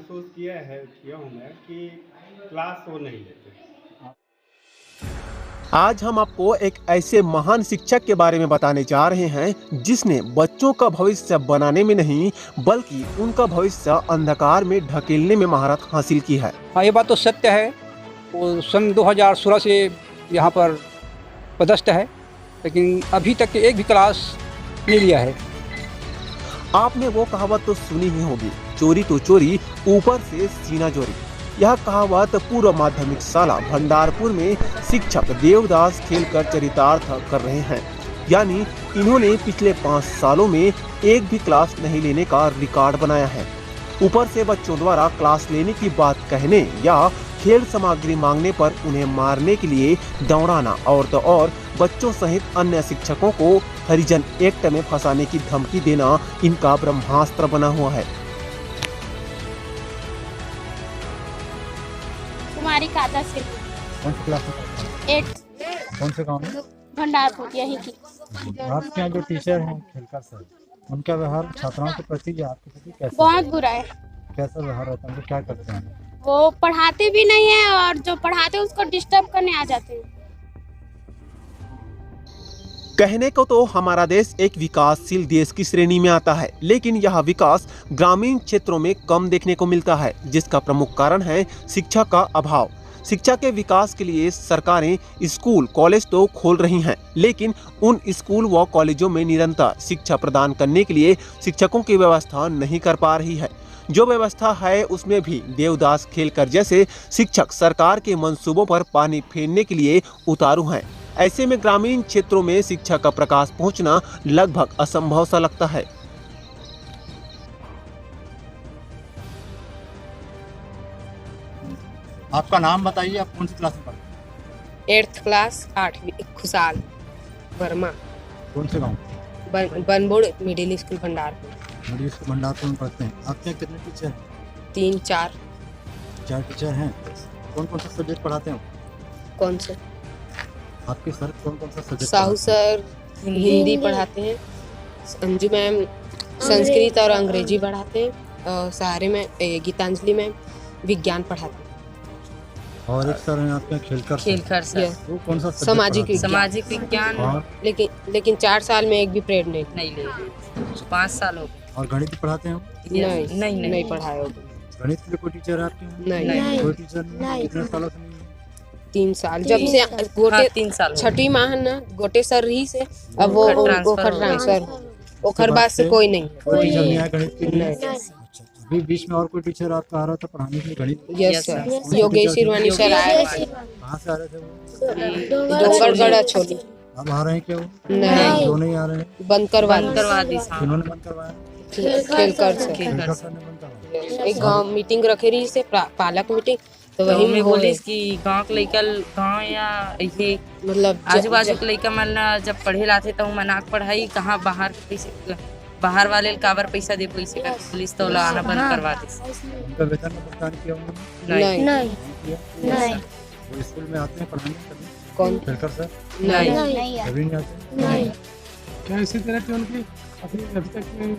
महसूस किया हूँ मैं कि क्लास वो नहीं लेते। आज हम आपको एक ऐसे महान शिक्षक के बारे में बताने जा रहे हैं जिसने बच्चों का भविष्य बनाने में नहीं बल्कि उनका भविष्य अंधकार में ढकेलने में महारत हासिल की है। हाँ, ये बात तो सत्य है। वो सन 2016 से यहाँ पर पदस्थ है, लेकिन अभी तक एक भी क्लास नहीं लिया है। आपने वो कहावत तो सुनी ही होगी, चोरी तो चोरी ऊपर से सीना चोरी। यह कहावत पूर्व माध्यमिक शाला भंडारपुर में शिक्षक देवदास खेलकर चरितार्थ कर रहे हैं। यानी इन्होंने पिछले 5 सालों में एक भी क्लास नहीं लेने का रिकॉर्ड बनाया है। ऊपर से बच्चों द्वारा क्लास लेने की बात कहने या खेल सामग्री मांगने पर उन्हें मारने के लिए दौड़ाना और तो और बच्चों सहित अन्य शिक्षकों को हरिजन एक्ट में फंसाने की धमकी देना इनका ब्रह्मास्त्र बना हुआ है। कुमारी कादा से कौन सी क्लास में? 8 कौन से गांव में? भंडारपुर यही की। आपके यहाँ जो टीचर हैं खेलकर सर, उनका व्यवहार छात्राओं के प्रति या आपके प्रति कैसा बहुत बुरा है। कैसा व्यवहार होता है? उनको क्या करते हैं? वो पढ़ाते भी नहीं है और जो पढ़ाते हैं उसको डिस्टर्ब करने आ जाते हैं। कहने को तो हमारा देश एक विकासशील देश की श्रेणी में आता है, लेकिन यह विकास ग्रामीण क्षेत्रों में कम देखने को मिलता है, जिसका प्रमुख कारण है शिक्षा का अभाव। शिक्षा के विकास के लिए सरकारें स्कूल कॉलेज तो खोल रही हैं, लेकिन उन स्कूल व कॉलेजों में निरंतर शिक्षा प्रदान करने के लिए शिक्षकों की व्यवस्था नहीं कर पा रही है। जो व्यवस्था है उसमें भी देवदास खेलकर जैसे शिक्षक सरकार के मंसूबों पर पानी फेरने के लिए उतारू हैं। ऐसे में ग्रामीण क्षेत्रों में शिक्षा का प्रकाश पहुंचना लगभग असंभव सा लगता है। आपका नाम बताइए, आप कौन सी क्लास में पढ़ते हैं? 8th क्लास 8वीं खुशहाल वर्मा, कौन से गाँव? Banbud middle school Bhandarpur. Middle school Bhandarpur में पढ़ते हैं। आपके यहाँ कितने टीचर हैं? 3-4। 4 टीचर हैं। कौन कौन सा सब्जेक्ट पढ़ाते हैं? कौन से? आपके सर कौन कौन सा सब्जेक्ट? साहू सर हिंदी पढ़ाते हैं, अंजू मैम संस्कृत और अंग्रेजी पढ़ाते हैं, और सहारे में गीतांजलि मैम विज्ञान पढ़ाते हैं। और एक सर हैं आपके खेलकर सर वो कौन सा सामाजिक विज्ञान। और लेकिन 4 साल में एक भी पीरियड नहीं लिए। 5 साल हो गए। और गणित पढ़ाते हैं? नहीं पढ़ाए होगे। गणित के लिए कोई टीचर है आपके यहाँ? नहीं। कोई टीचर नहीं? कितने सालों से नहीं है? 3 साल जब से गोटे 3 साल छठी माह न गोटे सर रही से अब वो ट्रांसफर ओखर बाद से कोई नहीं। कोई टीचर नहीं आया गणित के लिए? अच्छा, अभी बीच में और कोई टीचर आपका आ रहा था पढ़ाने के लिए गणित? Yes sir, Yogesh Shirvani sir आए। कहाँ से आ रहे थे वो? डोंगरगढ़ छोड़ी। अब आ रहे हैं क्या वो? नहीं, क्यों नहीं आ रहे हैं? बंद करवा दी। किन्होंने बंद करवाया? खेलकर सर खेलकर सर ने बंद करवाया। एक गांव मीटिंग रखे रही से पालक मीटिंग, तो वही में बोले कि गांव के लइका गांव या ये मतलब आजू बाजू के लइका मन जब पढ़े लाते तो मनाक पढ़ाई कहाँ बाहर के पैसे बाहर वाले काबर पैसा दे पैसे का पुलिस तो आना बंद करवा दी। उनका वेतन का भुगतान किया उन्होंने? नहीं। वो स्कूल में आते हैं पढ़ाने करने? कौन? खेलकर सर नहीं। कभी नहीं आते? क्या इसी तरह की उनकी अपनी अभी तक में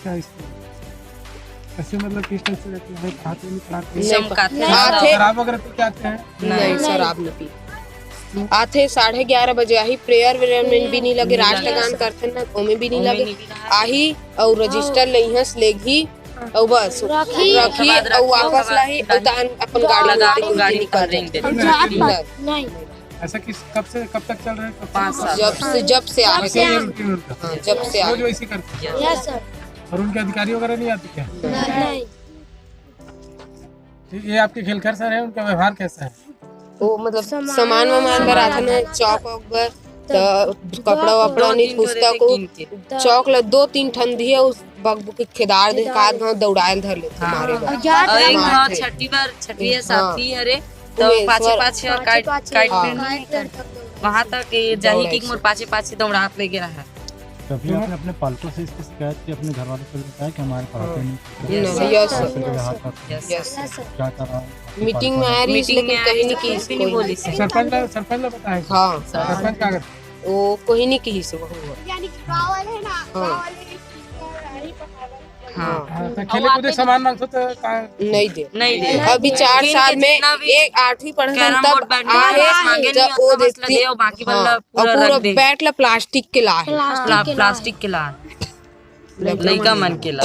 क्या ऐसे मतलब किस तरह से रहते हैं? पढ़ाते नहीं पढ़ाते खराब वगैरह तो क्या आते हैं? नहीं शराब नहीं पी आते 11:30 बजे आही प्रेयर में भी नहीं लगे, राष्ट्रगान करते ना ओमे भी नहीं लगे आही और रजिस्टर लईहस लेगी और बस रखी और वापस लाई और अपन गाड़ी निकल नहीं। ऐसा कब तक चल रहा है? 5 साल जब से आ ऐसे ही रूटीन उनका? जब से रोज वैसे करते हैं? Yes sir. और उनके अधिकारी वगैरह नहीं आते क्या? नहीं। ये आपके खेलकर सर है, उनका व्यवहार कैसा है? वो मतलब सामान पर आते ना चौक पर तो कपड़ा वपड़ा नहीं पुस्तक को चौक ला 2-3 ठन दिए उस बकबुक खेदार दे का घाव दौड़ायल धर लेते हमारे और एक घाव छठी साथी हरे तो पाछे काट वहां तक जाही कि मोर पाछे दौड़ात ले गया है। कभी आपने अपने पालतू से इसकी शिकायत की, अपने घर वालों से बताया कि हमारे पढ़ाते नहीं? यस क्या कर रहा हूँ? मीटिंग में आया रही लेकिन कहीं नहीं की नहीं बोली सरपंच ने बताया? हाँ सरपंच क्या करते? वो कोई नहीं की से वो यानी कि गांव वाले है ना, हाँ। गांव वाले हाँ तो खेले कूदे सामान मांगते तो नहीं दे। नहीं दे। अभी 4 साल में एक 8वीं पढ़े कैरम बोर्ड तब बैडमिंटन मांगे नहीं, वो अपना मसला देती दे और बाकी वाला और पूरा पूरा रख दे। बैट ला प्लास्टिक के ला है, प्लास्टिक के ला लइका मन के ला।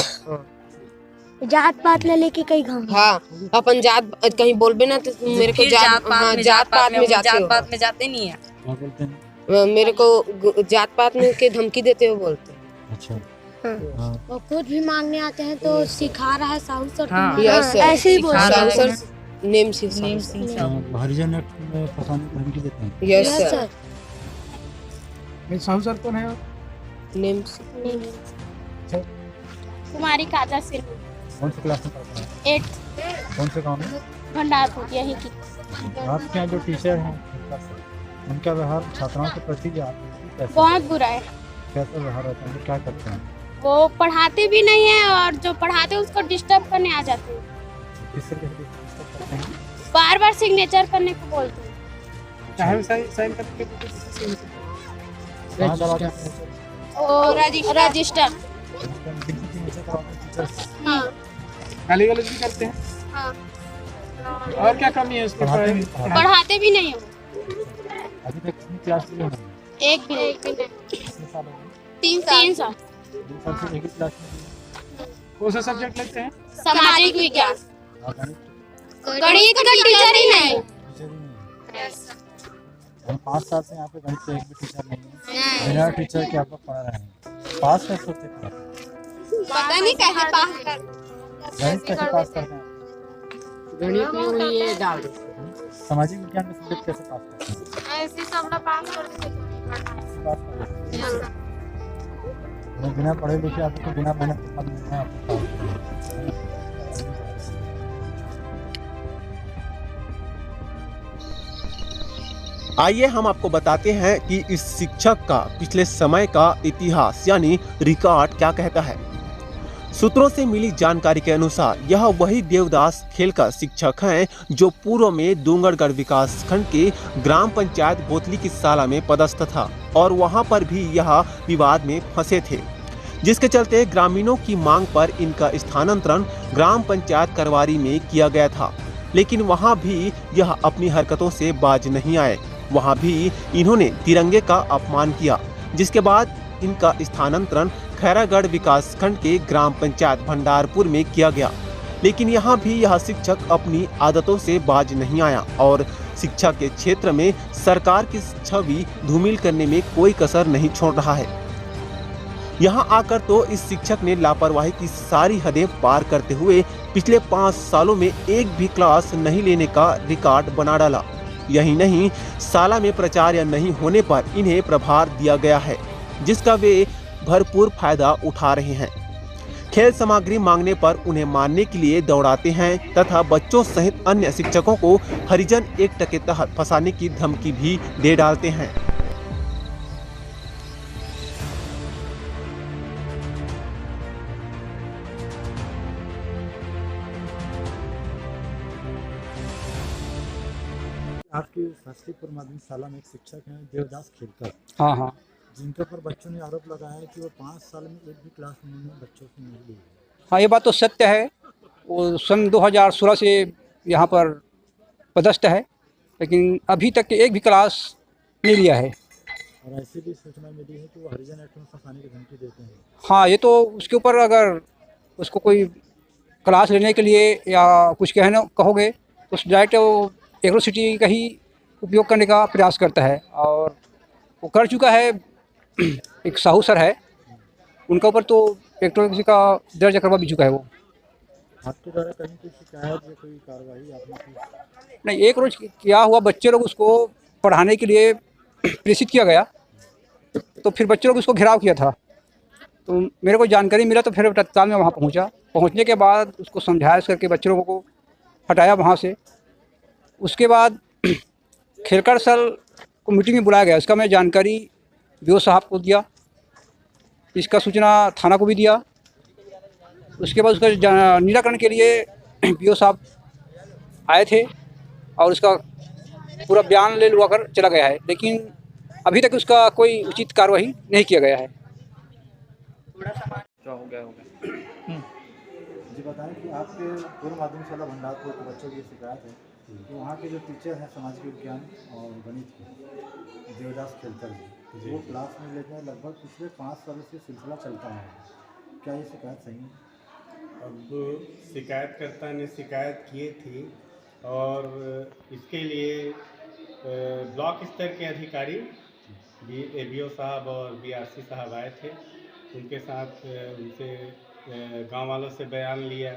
जात पात ले लेके कई गाँव हाँ अपन जात कहीं बोलबे ना तो मेरे को फिर जात पात में जात पात में जाते जात हो, पात में जाते नहीं है। क्या बोलते हैं? मेरे को जात पात में के धमकी देते हो बोलते हैं। अच्छा हाँ और खुद भी मांगने आते हैं तो सिखा रहा है साहू सर हाँ। तुम्हारा। यस ऐसे ही बोल सिखा रहा रहा है। है। सर नेम सिंह नेम साहब। सिंह तो साहब। हरिजन एक्ट में फंसाने की धमकी देते हैं। Yes yes sir sir. Sahu sir कौन है? नेम सिंह। कुमारी काजा सिंह कौन सी क्लास में पढ़ता है? 8 कौन से गाँव में? भंडारपुर यही की। आपके यहाँ जो टीचर हैं उनका व्यवहार छात्राओं के प्रति कैसा बहुत बुरा है। कैसा व्यवहार रहता है? वो क्या करते हैं? वो पढ़ाते भी नहीं है और जो पढ़ाते हैं उसको डिस्टर्ब करने आ जाते हैं। किस तरीके से डिस्कस करते हैं? बार बार सिग्नेचर करने को बोलते हैं। चाहे साइन करके कहाँ दबाते हैं? और रजिस्टर। हाँ गाली गलौज भी करते हैं। हाँ और क्या कमी है उसके पढ़ाते पढ़ाई नहीं? में? पढ़ाते भी नहीं है वो। अभी तक कितनी क्लास में हैं? एक भी नहीं। कितने साल हो गए? 3 साल। 2 साल से एक ही क्लास में हैं? कौन सा सब्जेक्ट लेते हैं? सामाजिक विज्ञान। और गणित गणित का टीचर ही नहीं। टीचर ही नहीं है। हम 5 साल से यहाँ पे गणित का एक भी टीचर नहीं है। बिना टीचर के आप लोग पढ़ा रहे हैं। पास कैसे होते हैं? पता नहीं कैसे पास कर। गणित कैसे पास करते हैं? गणित में ये डाल दो। सामाजिक विज्ञान में सब्जेक्ट कैसे पास करते हैं? ऐसे सब लोग पास कर देते पास करते हैं। बिना पढ़े लिखे आपको बिना मेहनत के पढ़ नहीं है आपको पास करना है। आइए हम आपको बताते हैं कि इस शिक्षक का पिछले समय का इतिहास यानी रिकॉर्ड क्या कहता है। सूत्रों से मिली जानकारी के अनुसार यह वही देवदास खेलकर शिक्षक हैं जो पूर्व में डूंगरगढ़ विकास खंड के ग्राम पंचायत बोतली की साला में पदस्थ था और वहां पर भी यह विवाद में फंसे थे, जिसके चलते ग्रामीणों की मांग पर इनका स्थानांतरण ग्राम पंचायत करवारी में किया गया था। लेकिन वहां भी यह अपनी हरकतों से बाज नहीं आए। वहां भी इन्होंने तिरंगे का अपमान किया, जिसके बाद इनका स्थानांतरण खैरागढ़ विकास खंड के ग्राम पंचायत भंडारपुर में किया गया। लेकिन यहाँ भी यह शिक्षक अपनी आदतों से बाज नहीं आया और शिक्षा के क्षेत्र में सरकार की छवि धूमिल करने में कोई कसर नहीं छोड़ रहा है। यहाँ आकर तो इस शिक्षक ने लापरवाही की सारी हदें पार करते हुए पिछले 5 सालों में एक भी क्लास नहीं लेने का रिकॉर्ड बना डाला। यही नहीं, साला में प्राचार्य नहीं होने पर इन्हें प्रभार दिया गया है, जिसका वे भरपूर फायदा उठा रहे हैं। खेल सामग्री मांगने पर उन्हें मारने के लिए दौड़ाते हैं तथा बच्चों सहित अन्य शिक्षकों को हरिजन एक्ट के तहत फंसाने की धमकी भी दे डालते हैं। आपकी शास्त्रीपुर माध्यमिक शाला में एक शिक्षक हैं देवदास खेलकर, हाँ हाँ जिनके ऊपर बच्चों ने आरोप लगाया है कि वो 5 साल में एक भी क्लास में उन्होंने बच्चों से नहीं ली। हाँ, ये बात तो सत्य है। वो सन 2016 से यहाँ पर पदस्थ है, लेकिन अभी तक एक भी क्लास नहीं लिया है। और ऐसी भी सूचना मिली है कि वो हरिजन एक्ट में फंसाने की धमकी देते हैं। हाँ, ये तो उसके ऊपर अगर उसको कोई क्लास लेने के लिए या कुछ कहोगे तो डायरेक्ट वो एग्रोसिटी का ही उपयोग करने का प्रयास करता है। और वो कर चुका है, एक साहू सर है, उनका ऊपर तो इलेक्ट्रॉनिक का दर्ज करवा भी चुका है। वो आपके द्वारा कहीं कोई शिकायत या कोई कार्रवाई आपने की? नहीं, एक रोज क्या हुआ, बच्चे लोग उसको पढ़ाने के लिए प्रेषित किया गया, तो फिर बच्चे लोग उसको घेराव किया था। तो मेरे को जानकारी मिला तो फिर तत्काल में वहाँ पहुँचा। पहुँचने के बाद उसको समझाया करके बच्चे लोगों को हटाया वहाँ से। उसके बाद खेलकर सर को मीटिंग में बुलाया गया। इसका मैं जानकारी बीओ साहब को दिया, इसका सूचना थाना को भी दिया। उसके बाद उसका निराकरण के लिए बीओ साहब आए थे और उसका पूरा बयान ले लुआ कर चला गया है, लेकिन अभी तक उसका कोई उचित कार्रवाई नहीं किया गया है। जी बताएं कि आपके पूर्व माध्यमिक शाला भंडारपुर के बच्चों की शिकायत है कि वहाँ के जो टीचर हैं सामाजिक विज्ञान और गणित के देवदास खेलकर जी वो क्लास में लेकर लगभग पिछले 5 सालों से सिलसिला चलता है, क्या ये शिकायत सही है? अब शिकायतकर्ता ने शिकायत की थी और इसके लिए ब्लॉक स्तर के अधिकारी ABO साहब और BRC साहब आए थे। उनके साथ उनसे गांव वालों से बयान लिया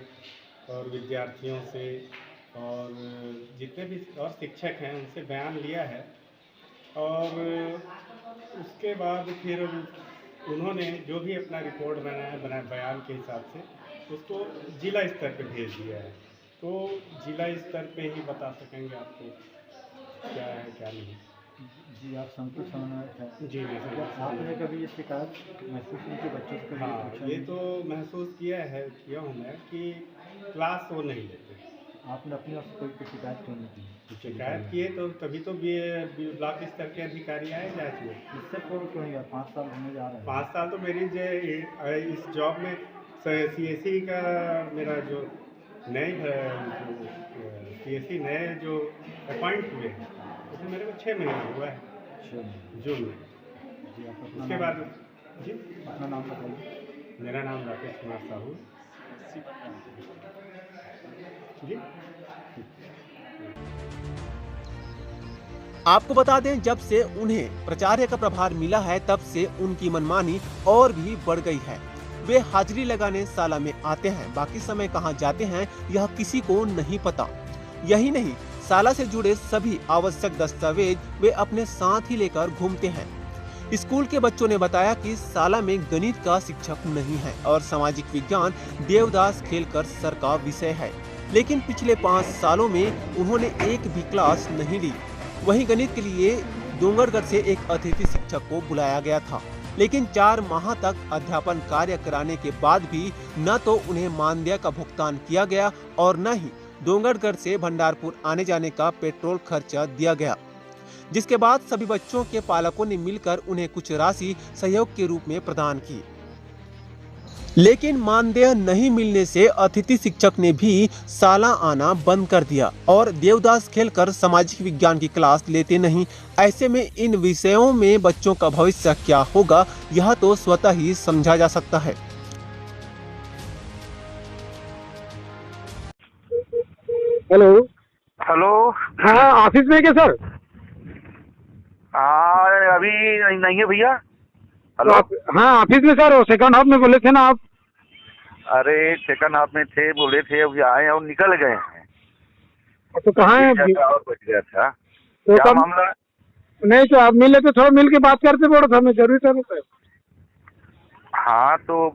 और विद्यार्थियों से और जितने भी और शिक्षक हैं उनसे बयान लिया है और उसके बाद फिर उन्होंने जो भी अपना रिपोर्ट बनाया बयान के हिसाब से उसको जिला स्तर पे भेज दिया है। तो जिला स्तर पे ही बता सकेंगे आपको क्या है क्या नहीं। जी आप संतुष्ट समन्वयक हैं? जी मैं आपने कभी ये शिकायत महसूस की कि बच्चों से हाँ ये तो महसूस किया हूँ मैं कि क्लास वो नहीं लेते। आपने अपनी ओर से कोई शिकायत क्यों नहीं की? शिकायत किए तो तभी तो ब्लॉक स्तर के अधिकारी आए जांच में। इससे पूर्व क्यों नहीं? 5 साल होने जा रहे हैं। 5 साल तो मेरी इस जॉब में CSE का मेरा जो नए CSE नए जो अपॉइंट हुए हैं उसमें मेरे को 6 महीने हुआ है जून में। जी आप उसके बाद जी अपना नाम बताइए। मेरा नाम राकेश कुमार साहू जी। आपको बता दें जब से उन्हें प्राचार्य का प्रभार मिला है तब से उनकी मनमानी और भी बढ़ गई है। वे हाजिरी लगाने शाला में आते हैं, बाकी समय कहां जाते हैं यह किसी को नहीं पता। यही नहीं, शाला से जुड़े सभी आवश्यक दस्तावेज वे अपने साथ ही लेकर घूमते हैं। स्कूल के बच्चों ने बताया कि शाला में गणित का शिक्षक नहीं है और सामाजिक विज्ञान देवदास खेलकर सर का विषय है, लेकिन पिछले 5 सालों में उन्होंने एक भी क्लास नहीं ली। वहीं गणित के लिए डोंगरगढ़ से एक अतिथि शिक्षक को बुलाया गया था, लेकिन 4 माह तक अध्यापन कार्य कराने के बाद भी न तो उन्हें मानदेय का भुगतान किया गया और न ही डोंगरगढ़ से भंडारपुर आने जाने का पेट्रोल खर्चा दिया गया। जिसके बाद सभी बच्चों के पालकों ने मिलकर उन्हें कुछ राशि सहयोग के रूप में प्रदान की, लेकिन मानदेय नहीं मिलने से अतिथि शिक्षक ने भी शाला आना बंद कर दिया और देवदास खेलकर सामाजिक विज्ञान की क्लास लेते नहीं। ऐसे में इन विषयों में बच्चों का भविष्य क्या होगा यह तो स्वतः ही समझा जा सकता है। हेलो हेलो हाँ ऑफिस में क्या सर? हाँ अभी नहीं है भैया। हेलो हाँ ऑफिस में सर, सेकंड हाफ में बोले थे ना आप? अरे सेकंड हाफ में थे, बोले थे, अभी आए और निकल गए हैं। तो कहाँ है? और बच गया था तो क्या मामला? नहीं तो आप मिले तो थोड़ा मिल के बात करते बोलो था, हमें जरूरी था सर। हाँ तो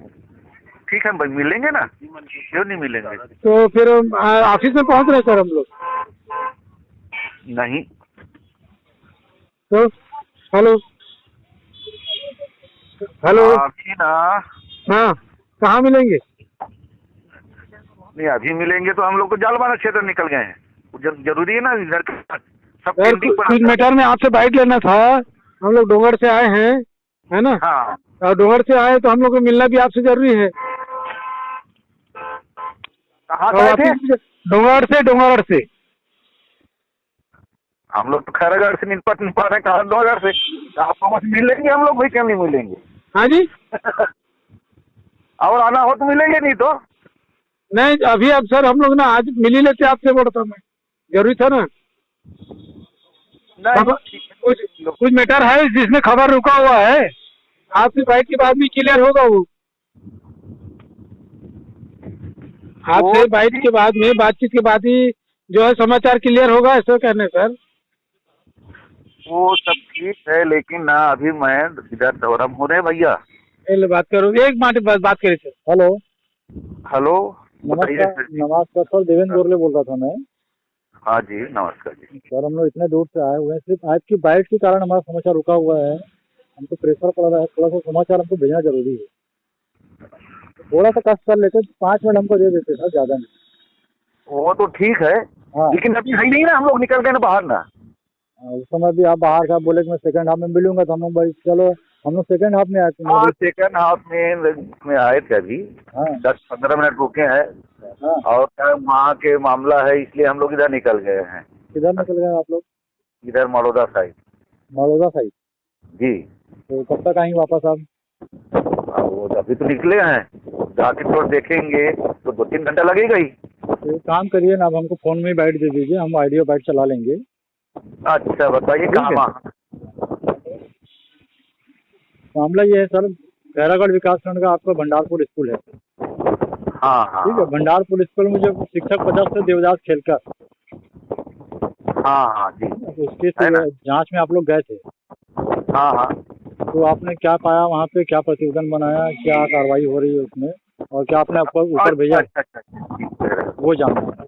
ठीक है मिलेंगे ना, क्यों नहीं मिलेंगे। तो फिर ऑफिस में पहुंच रहे सर हम लोग। नहीं तो हेलो हेलो अभी ना हाँ कहाँ मिलेंगे? नहीं अभी मिलेंगे तो हम लोग को जालवाना क्षेत्र निकल गए हैं, जरूरी है ना इधर सब सर कुछ मैटर में आपसे बाइट लेना था। हम लोग डोंगर से आए हैं, है ना? हाँ और डोंगर से आए तो हम लोग को मिलना भी आपसे जरूरी है। कहाँ से आए थे? डोंगरगढ़ से हम लोग तो खैरागढ़ से निपट नहीं पा रहे, कहाँ डोंगरगढ़ से। आपको बस मिलेंगे हम लोग, भाई क्यों नहीं मिलेंगे। हाँ जी और आना हो तो मिलेंगे, नहीं तो नहीं। अभी अब सर हम लोग ना आज मिल ही लेते आपसे, बोलता मैं जरूरी था ना। कुछ मैटर है जिसमें खबर रुका हुआ है, आपकी बाइट के बाद भी क्लियर होगा वो। आपसे बाइट के बाद में बातचीत के बाद ही जो है समाचार क्लियर होगा, ऐसा कहना है सर। वो सब ठीक है, लेकिन ना अभी मैं इधर दौरा हो रहे भैया। बात करो, एक मिनट बात करें सर। हेलो हेलो नमस्कार सर, देवेंद्र गोरले बोल रहा था मैं। हाँ जी नमस्कार जी। सर हम लोग इतने दूर से आए हुए हैं, सिर्फ आज की बाइट के कारण हमारा समाचार रुका हुआ है। हमको प्रेशर पड़ रहा है, थोड़ा सा समाचार हमको भेजना जरूरी है। थोड़ा सा कष्ट कर लेते, 5 मिनट हमको दे देते सर, ज्यादा नहीं। वो तो ठीक है हाँ, लेकिन अभी है नहीं ना, हम लोग निकल गए ना बाहर ना। उस समय भी आप बाहर साहब बोले कि मैं सेकंड हाफ में मिलूंगा, तो हम लोग भाई चलो हम लोग सेकंड हाफ में आए थे। हाँ, सेकंड हाफ में आए थे अभी। हाँ। 10-15 मिनट रुके हैं। हाँ। और वहाँ के मामला है, इसलिए हम लोग इधर निकल गए हैं। किधर निकल गए आप लोग? इधर मड़ौदा साइड। मड़ौदा साइड जी। तो कब तक आएंगे वापस आप? वो अभी तो निकले हैं, जाके थोड़ा देखेंगे तो 2-3 घंटा लगेगा ही। तो एक काम करिए ना, आप हमको फोन में ही बाइट दे दीजिए, हम ऑडियो बाइट चला लेंगे। अच्छा बताइए कहाँ? मामला ये है सर, खैरागढ़ विकासखंड का आपका भंडारपुर स्कूल है। हाँ हाँ। ठीक है, भंडारपुर स्कूल में जो शिक्षक पदस्थ थे देवदास खेलकर। हाँ हाँ जी। उसके जांच में आप लोग गए थे। हाँ हाँ। तो आपने क्या पाया वहाँ पे, क्या प्रतिवेदन बनाया, क्या कार्रवाई हो रही है उसमें, और क्या आपने आपको ऊपर भेजा? अच्छा। वो जानना है।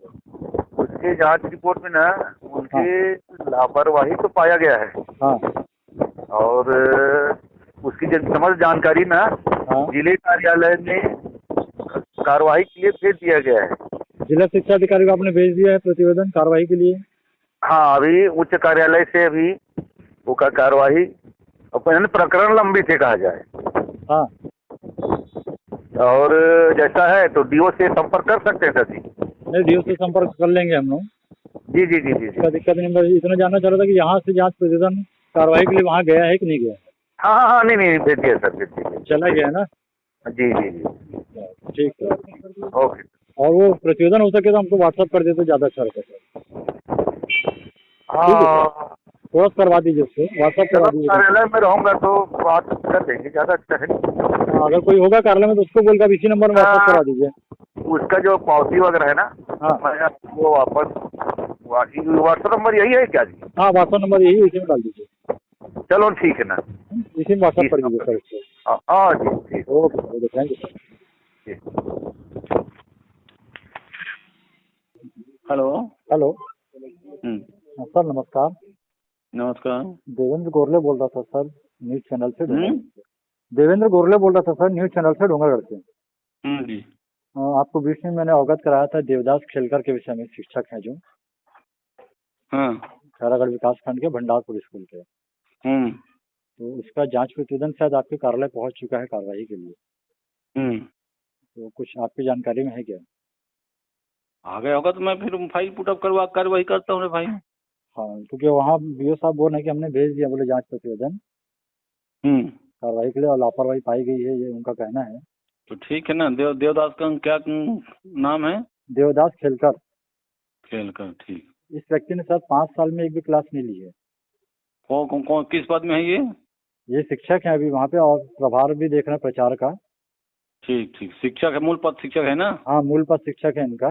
उसके जांच रिपोर्ट में ना उनके लापरवाही तो पाया गया है। हाँ। और उसकी समझ जानकारी ना जिले कार्यालय में कार्रवाई के लिए भेज दिया गया है। जिला शिक्षा अधिकारी को आपने भेज दिया है प्रतिवेदन कार्रवाई के लिए? हाँ, अभी उच्च कार्यालय से अभी वो का कार्रवाई प्रकरण लंबित है कहा जाए। हाँ। और जैसा है तो डीओ से संपर्क कर सकते हैं सर जी। नहीं, डीओ से संपर्क कर लेंगे हम लोग। जी जी जी जी। इसका दिक्कत नहीं, मैं इतना जानना चाह रहा था कि यहाँ से जांच प्रतिवेदन कार्रवाई के लिए वहाँ गया है कि नहीं गया? हाँ हाँ हाँ, नहीं भेज दिया सर, भेज दिया। चला गया ना? जी जी जी। ठीक है, ओके। और वो प्रतिवेदन हो सके तो हमको व्हाट्सअप कर देते ज़्यादा अच्छा रहता सर। हाँ, थोड़ा करवा दीजिए, उससे व्हाट्सअप करवा दीजिए। कार्यालय में रहूँगा तो बात कर देंगे, ज़्यादा अच्छा है। अगर कोई होगा कार्यालय में तो उसको बोलकर इसी नंबर में व्हाट्सअप करा दीजिए। उसका जो पावती वगैरह है ना, हाँ, मैं वो वापस व्हाट्सएप नंबर यही है क्या जी? हाँ, व्हाट्सएप नंबर यही है, इसी में डाल दीजिए। चलो ठीक है ना, इसी में व्हाट्सएप कर दीजिए सर इसको। हाँ जी ठीक। Okay, thank you sir. Hello. Hello sir, नमस्कार। नमस्कार। देवेंद्र गोरले बोल रहा था सर, न्यूज चैनल से। देवेंद्र गोरले बोल रहा था सर, न्यूज चैनल से, डोंगरगढ़ से। जी। आपको बीच में मैंने अवगत कराया था देवदास खेलकर के विषय में, शिक्षक हैं जो। हाँ। खैरागढ़ विकासखंड के भंडारपुर स्कूल के। तो उसका जांच प्रतिवेदन शायद आपके कार्यालय पहुंच चुका है कार्रवाई के लिए। तो कुछ आपकी जानकारी में है क्या? आ गया होगा तो मैं फिर फाइल पुटअप करवा कार्रवाई करता हूँ भाई। हाँ, क्योंकि वहाँ बीओ साहब बोल रहे हैं कि हमने भेज दिया, बोले जांच प्रतिवेदन कार्रवाई के लिए, और लापरवाही पाई गई है, ये उनका कहना है। तो ठीक है ना। देवदास का क्या नाम है? देवदास खेलकर। खेलकर, ठीक। इस व्यक्ति ने सर 5 साल में एक भी क्लास नहीं ली है। कौन किस पद में है ये शिक्षक है अभी वहाँ पे, और प्रभार भी देख रहे हैं प्रचार का। ठीक ठीक, शिक्षक है, मूल पद शिक्षक है ना? हाँ, मूल पद शिक्षक है इनका।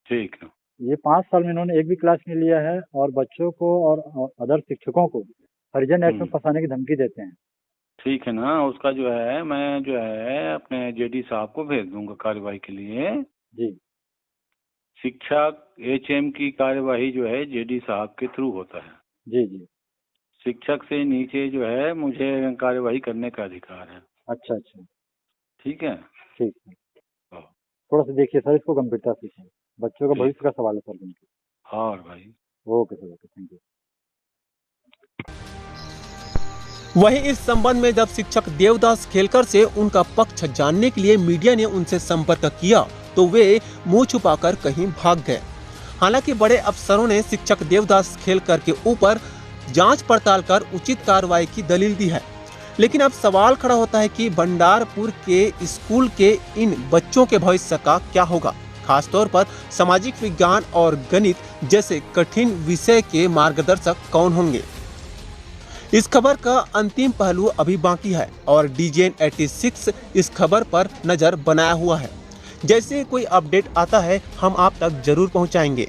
ठीक है। ये 5 साल में इन्होंने एक भी क्लास नहीं लिया है, और बच्चों को और अदर शिक्षकों को हरिजन एक्ट में फंसाने की धमकी देते हैं। ठीक है ना, उसका जो है मैं जो है अपने जेडी साहब को भेज दूंगा कार्रवाई के लिए। जी। शिक्षक एचएम की कार्यवाही जो है जेडी साहब के थ्रू होता है। जी जी। शिक्षक से नीचे जो है मुझे कार्यवाही करने का अधिकार है। अच्छा अच्छा, ठीक है। ठीक है, थोड़ा सा देखिए सर इसको गंभीरता से, बच्चों का भविष्य का सवाल है सर। हाँ भाई। Okay sir, okay, thank you. वहीं इस संबंध में जब शिक्षक देवदास खेलकर से उनका पक्ष जानने के लिए मीडिया ने उनसे संपर्क किया तो वे मुंह छुपाकर कहीं भाग गए। हालांकि बड़े अफसरों ने शिक्षक देवदास खेलकर के ऊपर जांच पड़ताल कर उचित कार्रवाई की दलील दी है, लेकिन अब सवाल खड़ा होता है कि भंडारपुर के स्कूल के इन बच्चों के भविष्य का क्या होगा, खासतौर पर सामाजिक विज्ञान और गणित जैसे कठिन विषय के मार्गदर्शक कौन होंगे। इस खबर का अंतिम पहलू अभी बाकी है और DJN 86 इस खबर पर नजर बनाया हुआ है। जैसे कोई अपडेट आता है हम आप तक जरूर पहुंचाएंगे,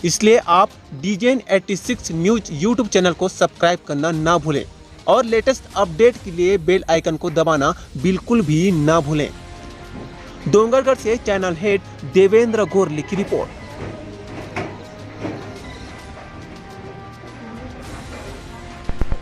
इसलिए आप DJN 86 न्यूज यूट्यूब चैनल को सब्सक्राइब करना ना भूलें और लेटेस्ट अपडेट के लिए बेल आइकन को दबाना बिल्कुल भी ना भूलें। डोंगरगढ़ से चैनल हेड देवेंद्र गोरले की रिपोर्ट।